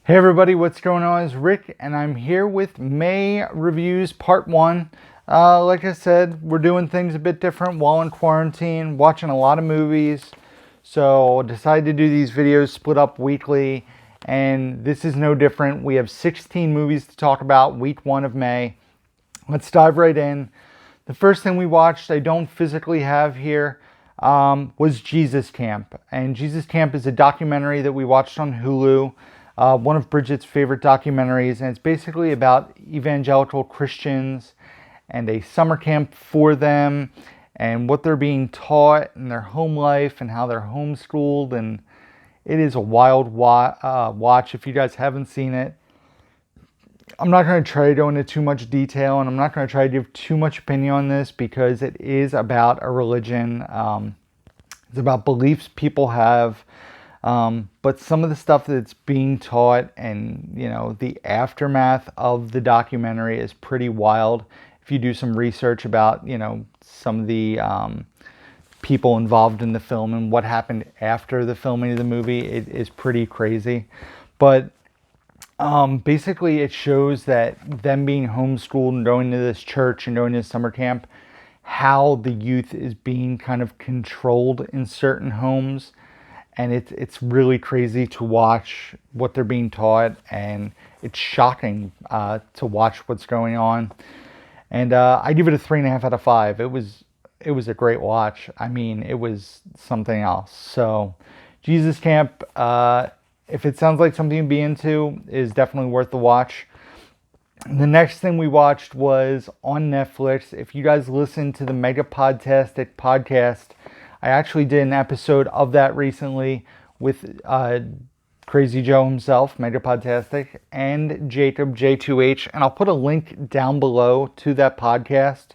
Hey everybody, what's going on? It's Rick, and I'm here with May Reviews Part 1. Like I said, we're doing things a bit different while in quarantine, watching a lot of movies. So I decided to do these videos split up weekly, and this is no different. We have 16 movies to talk about week 1 of May. Let's dive right in. The first thing we watched, I don't physically have here, was Jesus Camp. And Jesus Camp is a documentary that we watched on Hulu. One of Bridget's favorite documentaries, and it's basically about evangelical Christians and a summer camp for them and what they're being taught in their home life and how they're homeschooled. And it is a wild watch if you guys haven't seen it. I'm not going to try to go into too much detail, and I'm not going to try to give too much opinion on this because it is about a religion. It's about beliefs people have. But some of the stuff that's being taught and, the aftermath of the documentary is pretty wild. If you do some research about, some of the people involved in the film and what happened after the filming of the movie, it is pretty crazy. But basically it shows that them being homeschooled and going to this church and going to summer camp, how the youth is being kind of controlled in certain homes. And it's really crazy to watch what they're being taught, and it's shocking to watch what's going on. And I give it a 3.5 out of 5. It was a great watch. I mean, it was something else. So, Jesus Camp, if it sounds like something to be into, is definitely worth the watch. The next thing we watched was on Netflix. If you guys listen to the Mega Podtastic podcast, I actually did an episode of that recently with Crazy Joe himself, Mega Podtastic, and Jacob J2H, and I'll put a link down below to that podcast.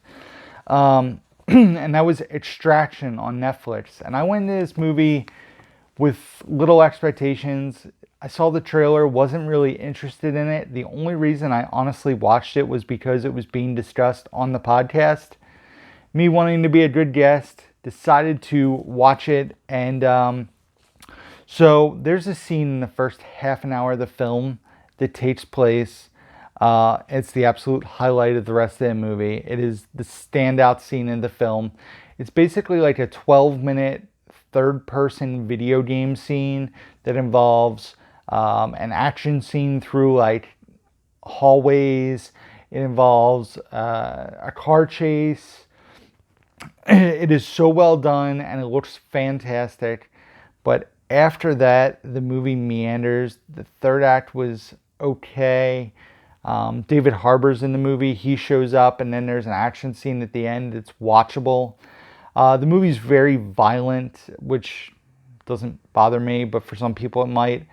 And that was Extraction on Netflix. And I went into this movie with little expectations. I saw the trailer, wasn't really interested in it. The only reason I honestly watched it was because it was being discussed on the podcast. Me wanting to be a good guest, decided to watch it. And so there's a scene in the first half an hour of the film that takes place. It's the absolute highlight of the rest of the movie. It is the standout scene in the film. It's basically like a 12-minute third-person video game scene that involves an action scene through like hallways. It involves a car chase. It is so well done and it looks fantastic. But after that, the movie meanders. The third act was okay. David Harbour's in the movie. He shows up, and then there's an action scene at the end. It's watchable. The movie's very violent, which doesn't bother me, but for some people it might.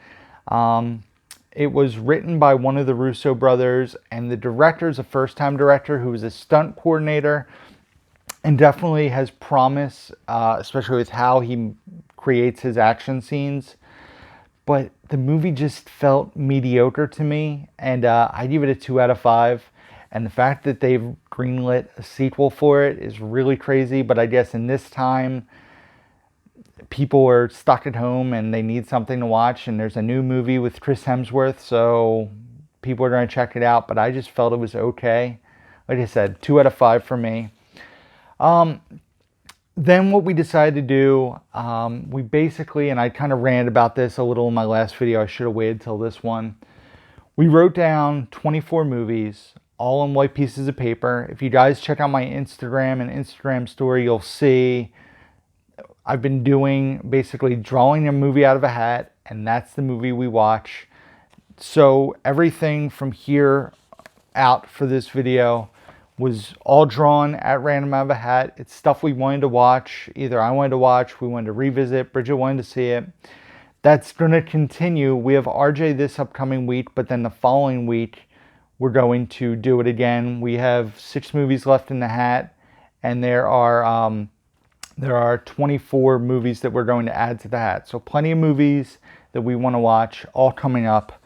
It was written by one of the Russo brothers, and the director's a first-time director who was a stunt coordinator and definitely has promise, especially with how he creates his action scenes. But the movie just felt mediocre to me, and I give it a 2 out of 5. And the fact that they've greenlit a sequel for it is really crazy, but I guess in this time, people are stuck at home and they need something to watch, and there's a new movie with Chris Hemsworth, so people are going to check it out, but I just felt it was okay. Like I said, 2 out of 5 for me. Then what we decided to do, we basically, and I kind of ranted about this a little in my last video, I should have waited till this one. We wrote down 24 movies, all on white pieces of paper. If you guys check out my Instagram and Instagram story, you'll see I've been doing basically drawing a movie out of a hat, and that's the movie we watch. So everything from here out for this video was all drawn at random out of a hat. It's stuff we wanted to watch. Either I wanted to watch, we wanted to revisit, Bridget wanted to see it. That's going to continue. We have RJ this upcoming week, but then the following week, we're going to do it again. We have 6 movies left in the hat, and there are 24 movies that we're going to add to the hat. So plenty of movies that we want to watch, all coming up.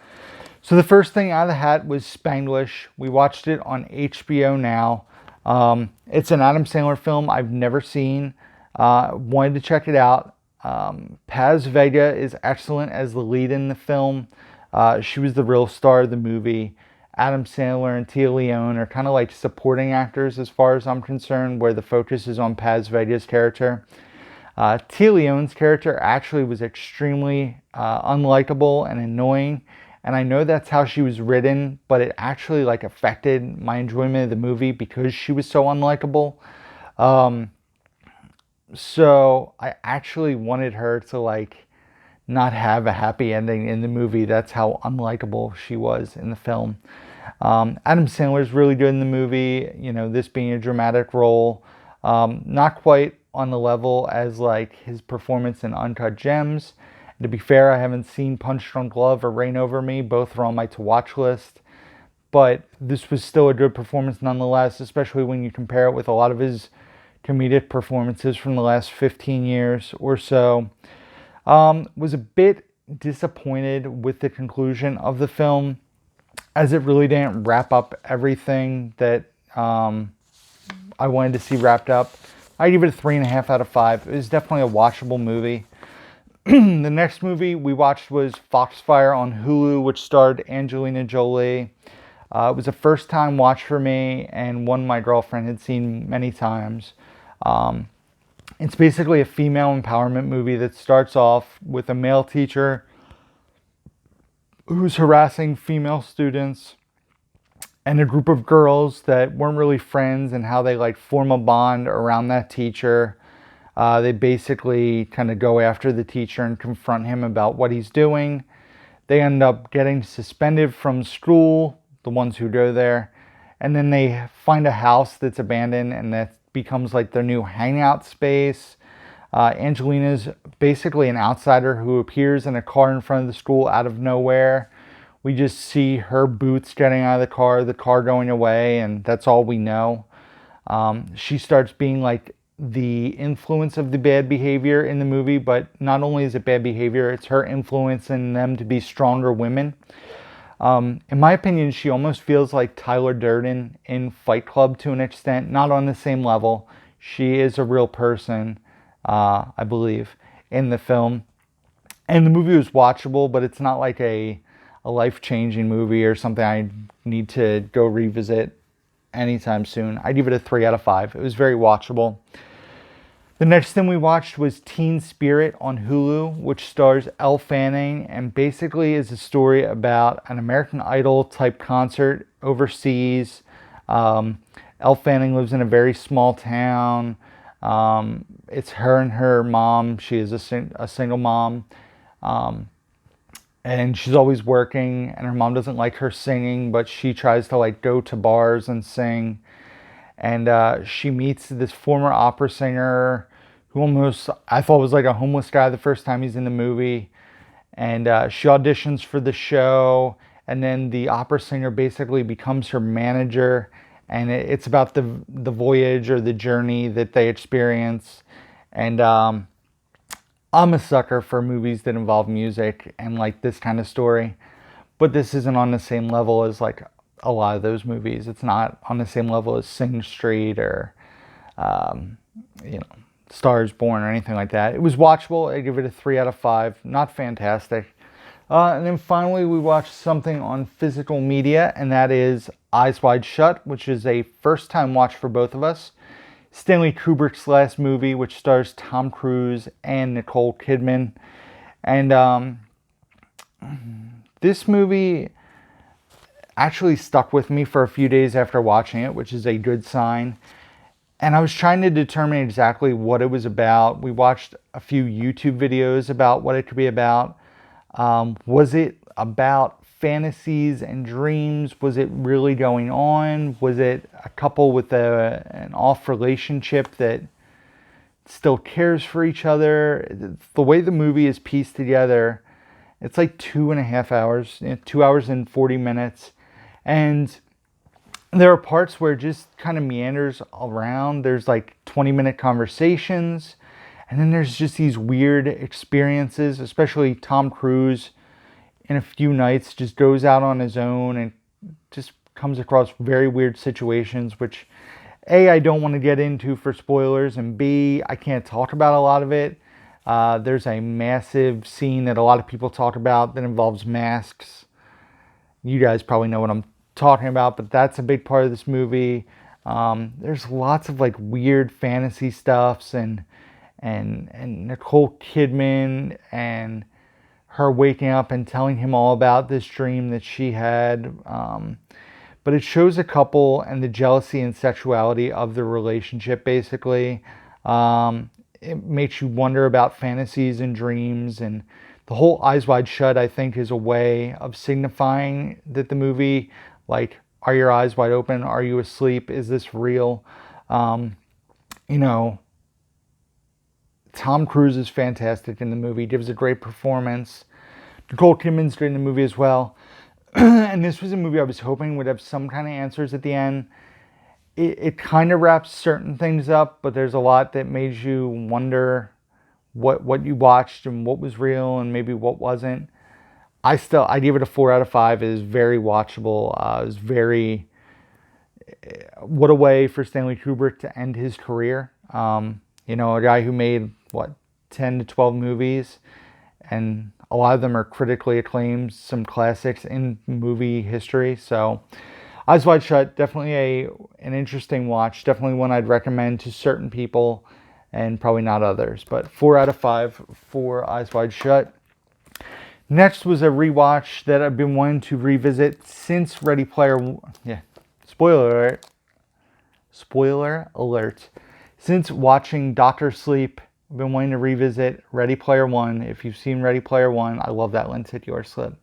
So the first thing out of the hat was Spanglish. We watched it on HBO Now. It's an Adam Sandler film I've never seen. Wanted to check it out. Paz Vega is excellent as the lead in the film. She was the real star of the movie. Adam Sandler and Tia Leone are kind of like supporting actors as far as I'm concerned, where the focus is on Paz Vega's character. Tia Leone's character actually was extremely unlikable and annoying, and I know that's how she was written, but it actually like affected my enjoyment of the movie because she was so unlikable. So I actually wanted her to like not have a happy ending in the movie. That's how unlikable she was in the film. Adam Sandler's really good in the movie, you know, this being a dramatic role. Not quite on the level as like his performance in Uncut Gems. And to be fair, I haven't seen Punch Drunk Love or Reign Over Me. Both are on my to watch list. But this was still a good performance nonetheless, especially when you compare it with a lot of his comedic performances from the last 15 years or so. Was a bit disappointed with the conclusion of the film, as it really didn't wrap up everything that I wanted to see wrapped up. I give it a 3.5 out of 5. It was definitely a watchable movie. The next movie we watched was Foxfire on Hulu, which starred Angelina Jolie. It was a first time watch for me and one my girlfriend had seen many times. It's basically a female empowerment movie that starts off with a male teacher who's harassing female students and a group of girls that weren't really friends, and how they like form a bond around that teacher. They basically kind of go after the teacher and confront him about what he's doing. They end up getting suspended from school, the ones who go there, and then they find a house that's abandoned, and that becomes like their new hangout space. Angelina's basically an outsider who appears in a car in front of the school out of nowhere. We just see her boots getting out of the car going away, and that's all we know. She starts being like the influence of the bad behavior in the movie, but not only is it bad behavior, it's her influencing them to be stronger women. In my opinion, she almost feels like Tyler Durden in Fight Club to an extent, not on the same level. She is a real person, I believe, in the film. And the movie was watchable, but it's not like a life-changing movie or something I need to go revisit anytime soon. I give it a 3 out of 5. It was very watchable. The next thing we watched was Teen Spirit on Hulu, which stars Elle Fanning, and basically is a story about an American Idol type concert overseas. Elle Fanning lives in a very small town. It's her and her mom. She is a single mom. And she's always working, and her mom doesn't like her singing, but she tries to like go to bars and sing. And she meets this former opera singer who almost, I thought was like a homeless guy the first time he's in the movie. And she auditions for the show, and then the opera singer basically becomes her manager. And it's about the voyage or the journey that they experience. And I'm a sucker for movies that involve music and like this kind of story. But this isn't on the same level as like a lot of those movies. It's not on the same level as Sing Street or, Stars Born or anything like that. It was watchable. I give it a 3 out of 5. Not fantastic. And then finally, we watched something on physical media, and that is Eyes Wide Shut, which is a first-time watch for both of us. Stanley Kubrick's last movie, which stars Tom Cruise and Nicole Kidman. And this movie actually stuck with me for a few days after watching it, which is a good sign. And I was trying to determine exactly what it was about. We watched a few YouTube videos about what it could be about. Was it about fantasies and dreams? Was it really going on? Was it a couple with an off relationship that still cares for each other? The way the movie is pieced together, it's like 2.5 hours, 2 hours and 40 minutes. And there are parts where it just kind of meanders around. There's like 20-minute conversations. And then there's just these weird experiences, especially Tom Cruise in a few nights just goes out on his own and just comes across very weird situations, which A, I don't want to get into for spoilers, and B, I can't talk about a lot of it. There's a massive scene that a lot of people talk about that involves masks. You guys probably know what I'm talking about, but that's a big part of this movie. There's lots of like weird fantasy stuffs and Nicole Kidman and her waking up and telling him all about this dream that she had. But it shows a couple and the jealousy and sexuality of the relationship, basically. It makes you wonder about fantasies and dreams, and the whole Eyes Wide Shut, I think, is a way of signifying that the movie, like, are your eyes wide open? Are you asleep? Is this real? You know, Tom Cruise is fantastic in the movie, gives a great performance. Nicole Kidman's great in the movie as well. And this was a movie I was hoping would have some kind of answers at the end. It kind of wraps certain things up, but there's a lot that made you wonder what you watched and what was real and maybe what wasn't. I give it a 4 out of 5. It is very watchable. It was very, what a way for Stanley Kubrick to end his career. You know, a guy who made, 10 to 12 movies, and a lot of them are critically acclaimed, some classics in movie history. So Eyes Wide Shut, definitely an interesting watch. Definitely one I'd recommend to certain people and probably not others. But 4 out of 5 for Eyes Wide Shut. Next was a rewatch that I've been wanting to revisit since Ready Player... Yeah, spoiler alert. Spoiler alert. Since watching Dr. Sleep, I've been wanting to revisit Ready Player One. If you've seen Ready Player One, I love that lenticular slip.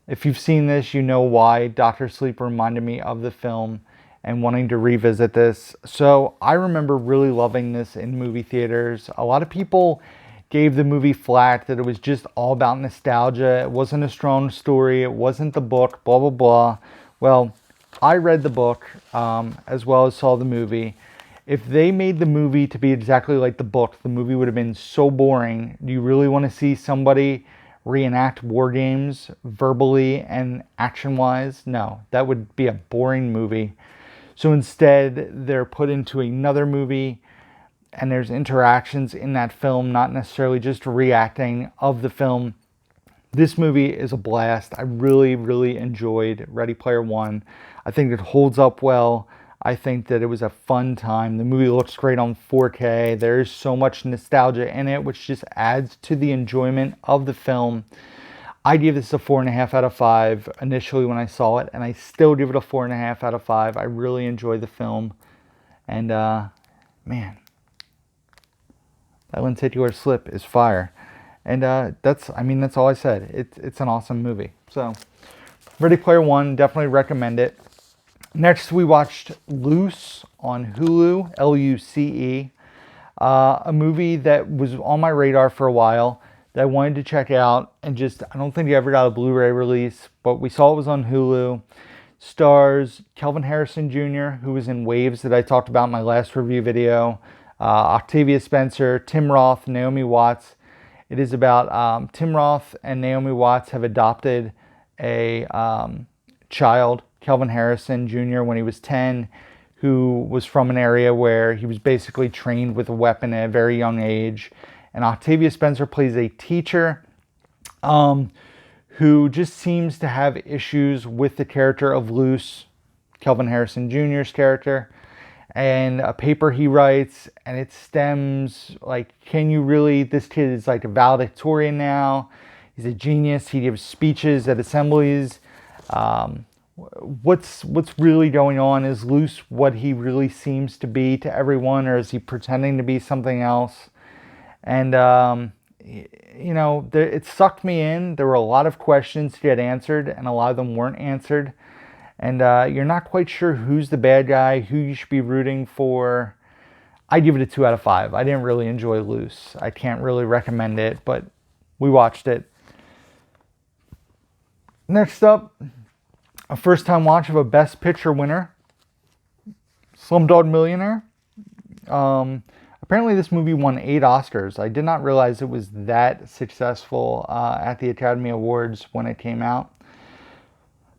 If you've seen this, you know why Dr. Sleep reminded me of the film and wanting to revisit this. So I remember really loving this in movie theaters. A lot of people gave the movie flack that it was just all about nostalgia. It wasn't a strong story. It wasn't the book, blah, blah, blah. Well, I read the book as well as saw the movie. If they made the movie to be exactly like the book, the movie would have been so boring. Do you really want to see somebody reenact war games verbally and action-wise? No, that would be a boring movie. So instead, they're put into another movie, and there's interactions in that film, not necessarily just reacting of the film. This movie is a blast. I really, really enjoyed Ready Player One. I think it holds up well. I think that it was a fun time. The movie looks great on 4K. There is so much nostalgia in it, which just adds to the enjoyment of the film. I gave this a 4.5 out of 5 initially when I saw it, and I still give it a 4.5 out of 5. I really enjoy the film. And, man, that lenticular slip is fire. And that's all I said. It's an awesome movie. So, Ready Player One, definitely recommend it. Next, we watched Luce on Hulu, Luce, a movie that was on my radar for a while that I wanted to check out, and I don't think it ever got a Blu-ray release, but we saw it was on Hulu. Stars Kelvin Harrison Jr., who was in Waves that I talked about in my last review video, Octavia Spencer, Tim Roth, Naomi Watts. It is about Tim Roth and Naomi Watts have adopted a child, Kelvin Harrison Jr., when he was 10, who was from an area where he was basically trained with a weapon at a very young age. And Octavia Spencer plays a teacher who just seems to have issues with the character of Luce, Kelvin Harrison Jr.'s character, and a paper he writes, and it stems like, can you really, this kid is like a valedictorian now, he's a genius, he gives speeches at assemblies. What's really going on? Is Luce what he really seems to be to everyone, or is he pretending to be something else? And it sucked me in. There were a lot of questions to get answered, and a lot of them weren't answered. And you're not quite sure who's the bad guy, who you should be rooting for. I give it a 2 out of 5. I didn't really enjoy Luce. I can't really recommend it, but we watched it. Next up, a first-time watch of a Best Picture winner, Slumdog Millionaire. Apparently this movie won 8 Oscars. I did not realize it was that successful at the Academy Awards when it came out.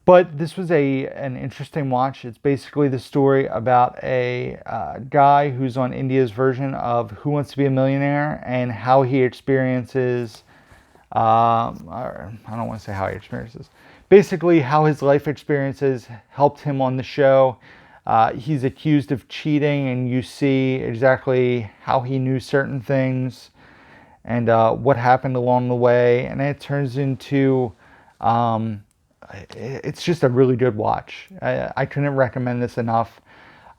But this was an interesting watch. It's basically the story about a guy who's on India's version of Who Wants to Be a Millionaire, and how he experiences, or I don't want to say how he experiences, basically how his life experiences helped him on the show. He's accused of cheating, and you see exactly how he knew certain things and what happened along the way. And it turns into, it's just a really good watch. I couldn't recommend this enough.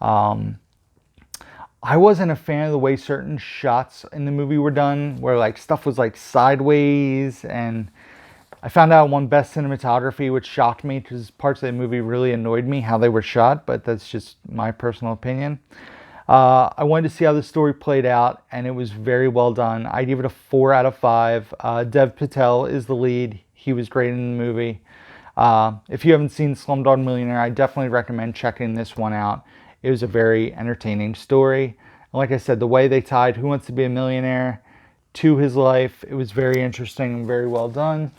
I wasn't a fan of the way certain shots in the movie were done, where like stuff was like sideways, and I found out one Best Cinematography, which shocked me because parts of the movie really annoyed me how they were shot, but that's just my personal opinion. I wanted to see how the story played out, and it was very well done. I give it a 4 out of 5. Dev Patel is the lead. He was great in the movie. If you haven't seen Slumdog Millionaire, I definitely recommend checking this one out. It was a very entertaining story. And like I said, the way they tied Who Wants to Be a Millionaire to his life, it was very interesting and very well done.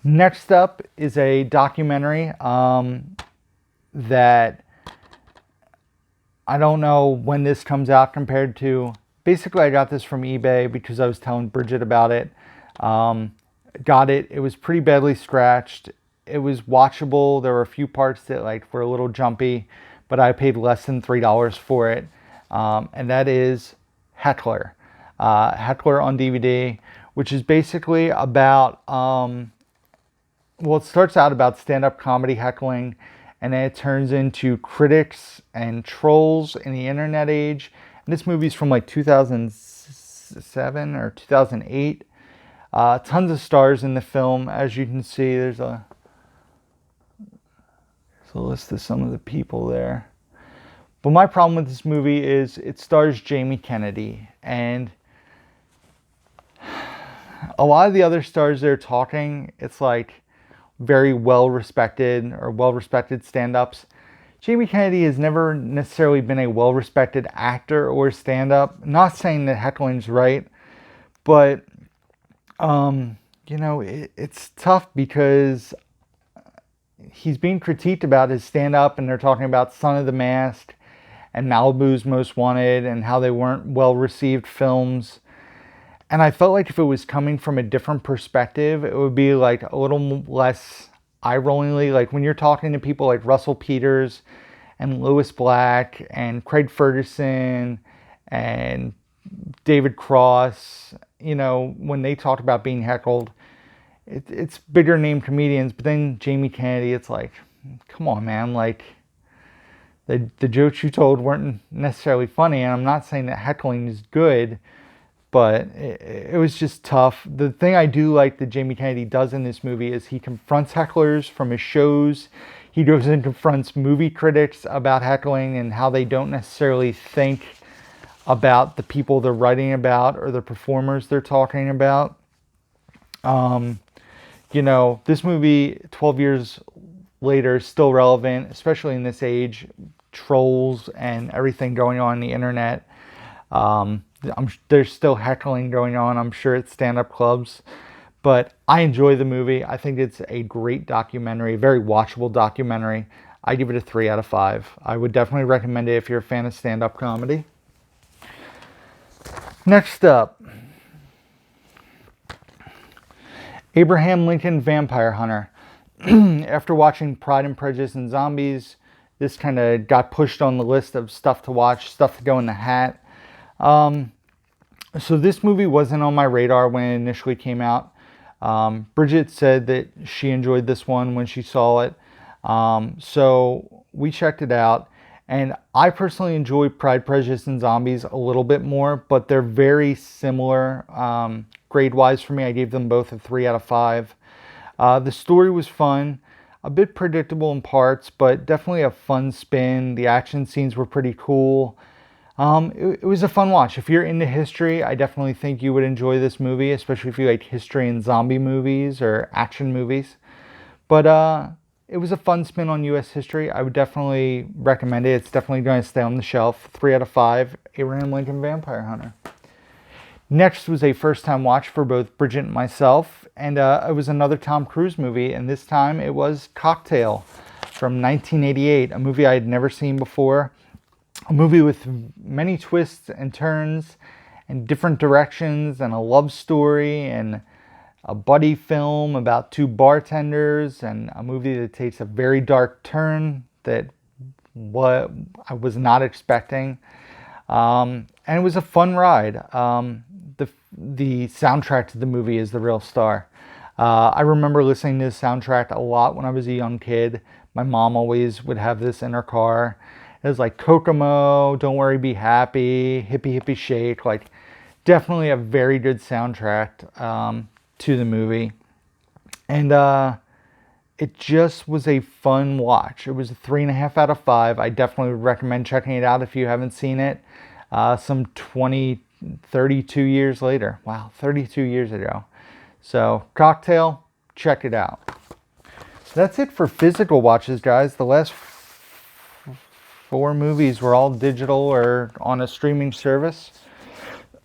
Next up is a documentary that I don't know when this comes out compared to. Basically, I got this from eBay because I was telling Bridget about it. Got it. It was pretty badly scratched. It was watchable. There were a few parts that like were a little jumpy, but I paid less than $3 for it. And that is Heckler. Heckler on DVD, which is basically about, well, it starts out about stand-up comedy heckling, and then it turns into critics and trolls in the internet age. And this movie's from like 2007 or 2008. Tons of stars in the film. As you can see, there's a list of some of the people there. But my problem with this movie is it stars Jamie Kennedy, and a lot of the other stars they're talking, it's like very well-respected or well-respected stand-ups. Jamie Kennedy has never necessarily been a well-respected actor or stand-up. Not saying that heckling's right, but you know, it's tough because he's being critiqued about his stand-up, and they're talking about Son of the Mask and Malibu's Most Wanted and how they weren't well-received films. And I felt like if it was coming from a different perspective, it would be like a little less eye-rollingly. Like when you're talking to people like Russell Peters and Lewis Black and Craig Ferguson and David Cross, you know, when they talked about being heckled, it's bigger name comedians. But then Jamie Kennedy, it's like, come on, man. Like the jokes you told weren't necessarily funny. And I'm not saying that heckling is good, but it was just tough. The thing I do like that Jamie Kennedy does in this movie is he confronts hecklers from his shows. He goes and confronts movie critics about heckling and how they don't necessarily think about the people they're writing about or the performers they're talking about. You know, this movie 12 years later is still relevant, especially in this age. Trolls and everything going on the internet. There's still heckling going on, I'm sure, at stand-up clubs. But I enjoy the movie. I think it's a great documentary, a very watchable documentary. I give it a 3 out of 5. I would definitely recommend it if you're a fan of stand-up comedy. Next up, Abraham Lincoln Vampire Hunter. After watching Pride and Prejudice and Zombies, this kind of got pushed on the list of stuff to watch, stuff to go in the hat. So this movie wasn't on my radar when it initially came out. Bridget said that she enjoyed this one when she saw it. So we checked it out. And I personally enjoy Pride, Prejudice, and Zombies a little bit more, but they're very similar grade-wise for me. I gave them both a 3 out of 5. The story was fun, a bit predictable in parts, but definitely a fun spin. The action scenes were pretty cool. It was a fun watch. If you're into history, I definitely think you would enjoy this movie, especially if you like history and zombie movies or action movies. But it was a fun spin on U.S. history. I would definitely recommend it. It's definitely going to stay on the shelf. 3 out of 5, Abraham Lincoln Vampire Hunter. Next was a first-time watch for both Bridget and myself. and it was another Tom Cruise movie, and this time it was Cocktail from 1988, a movie I had never seen before. A movie with many twists and turns and different directions, and a love story, and a buddy film about two bartenders, and a movie that takes a very dark turn that what I was not expecting. And it was a fun ride. The soundtrack to the movie is the real star. I remember listening to the soundtrack a lot when I was a young kid. My mom always would have this in her car. It was like Kokomo, Don't Worry, Be Happy, Hippie Hippie Shake. Like, definitely a very good soundtrack to the movie. And it just was a fun watch. It was a 3.5 out of 5. I definitely would recommend checking it out if you haven't seen it. Some 32 years later. Wow, 32 years ago. So, Cocktail, check it out. That's it for physical watches, guys. The last 4 movies were all digital or on a streaming service.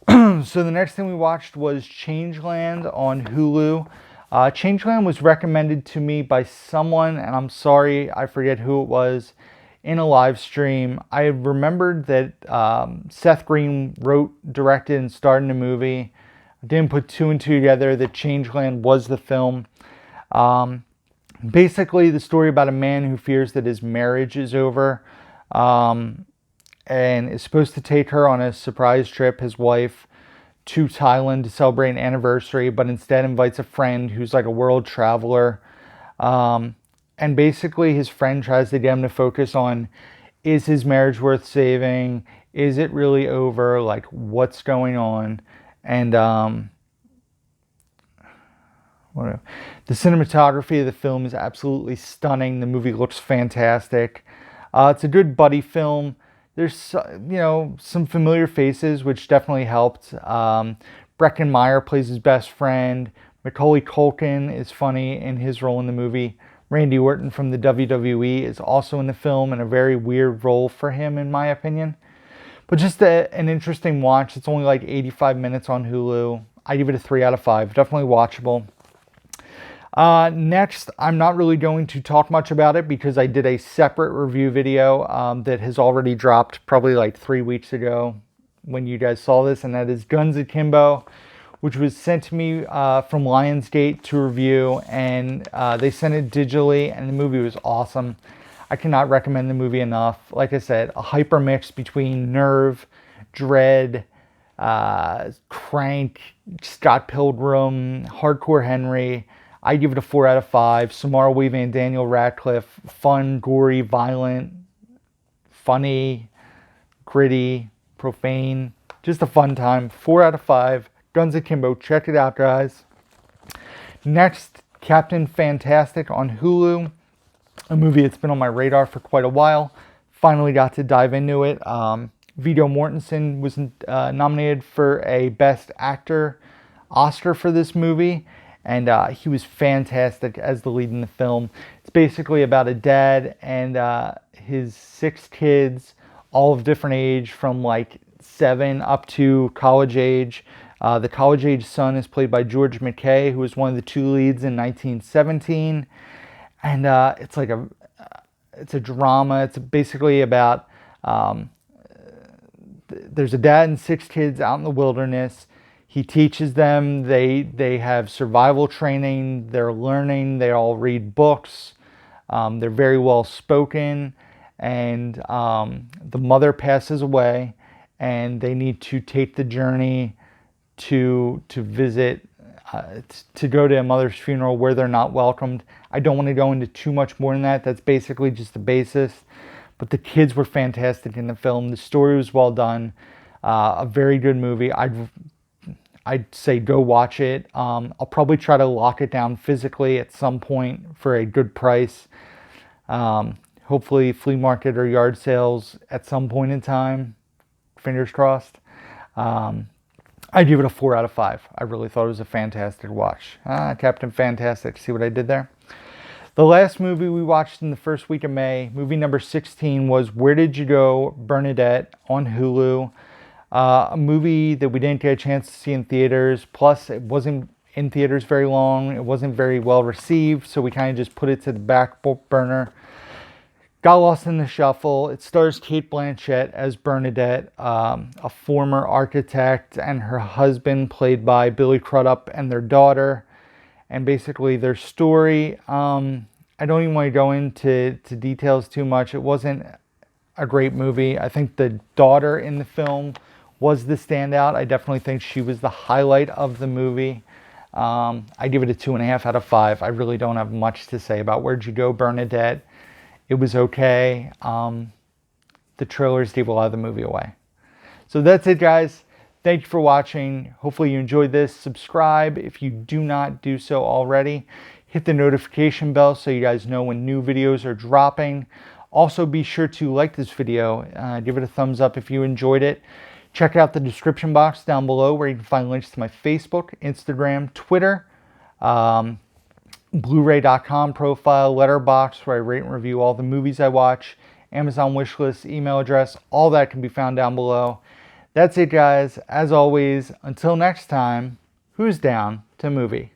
So the next thing we watched was Changeland on Hulu. Changeland was recommended to me by someone, and I'm sorry, I forget who it was, in a live stream. I remembered that Seth Green wrote, directed, and starred in the movie. I didn't put 2 and 2 together that Changeland was the film. Basically, the story about a man who fears that his marriage is over, and is supposed to take her on a surprise trip, his wife, to Thailand to celebrate an anniversary, but instead invites a friend who's like a world traveler. And basically his friend tries to get him to focus on, is his marriage worth saving? Is it really over? Like, what's going on? And whatever. The cinematography of the film is absolutely stunning. The movie looks fantastic. It's a good buddy film. There's, some familiar faces, which definitely helped. Breckin Meyer plays his best friend. Macaulay Culkin is funny in his role in the movie. Randy Orton from the WWE is also in the film, in a very weird role for him, in my opinion. But just an interesting watch. It's only like 85 minutes on Hulu. I give it a 3 out of 5. Definitely watchable. Next, I'm not really going to talk much about it because I did a separate review video that has already dropped probably like 3 weeks ago when you guys saw this, and that is Guns Akimbo, which was sent to me from Lionsgate to review, and they sent it digitally, and the movie was awesome. I cannot recommend the movie enough. Like I said, a hyper mix between Nerve, Dread, Crank, Scott Pilgrim, Hardcore Henry. I give it a 4 out of 5. Samara Weaving and Daniel Radcliffe. Fun, gory, violent, funny, gritty, profane. Just a fun time. 4 out of 5. Guns Akimbo. Check it out, guys. Next, Captain Fantastic on Hulu. A movie that's been on my radar for quite a while. Finally got to dive into it. Viggo Mortensen was nominated for a Best Actor Oscar for this movie. And he was fantastic as the lead in the film. It's basically about a dad and his 6 kids, all of different age, from like 7 up to college age. The college age son is played by George McKay, who was one of the 2 leads in 1917. And it's like it's a drama. It's basically about there's a dad and 6 kids out in the wilderness. He teaches them, they have survival training, they're learning, they all read books, they're very well spoken, and the mother passes away, and they need to take the journey to visit, to go to a mother's funeral where they're not welcomed. I don't want to go into too much more than that. That's basically just the basis. But the kids were fantastic in the film. The story was well done. A very good movie. I'd say go watch it. I'll probably try to lock it down physically at some point for a good price. Hopefully flea market or yard sales at some point in time. Fingers crossed. I give it a 4 out of 5. I really thought it was a fantastic watch. Captain Fantastic. See what I did there? The last movie we watched in the first week of May, movie number 16, was Where Did You Go, Bernadette on Hulu. A movie that we didn't get a chance to see in theaters. Plus, it wasn't in theaters very long. It wasn't very well received, so we kind of just put it to the back burner. Got lost in the shuffle. It stars Cate Blanchett as Bernadette, a former architect, and her husband, played by Billy Crudup, and their daughter. And basically their story, I don't even want to go into details too much. It wasn't a great movie. I think the daughter in the film was the standout. I definitely think she was the highlight of the movie. I give it a 2.5 out of 5. I really don't have much to say about Where'd You Go, Bernadette. It was okay. The trailers gave a lot of the movie away. So that's it, guys. Thank you for watching. Hopefully you enjoyed this. Subscribe if you do not do so already. Hit the notification bell so you guys know when new videos are dropping. Also, be sure to like this video. Give it a thumbs up if you enjoyed it. Check out the description box down below where you can find links to my Facebook, Instagram, Twitter, Blu-ray.com profile, Letterboxd, where I rate and review all the movies I watch, Amazon wishlist, email address, all that can be found down below. That's it, guys. As always, until next time, who's down to movie?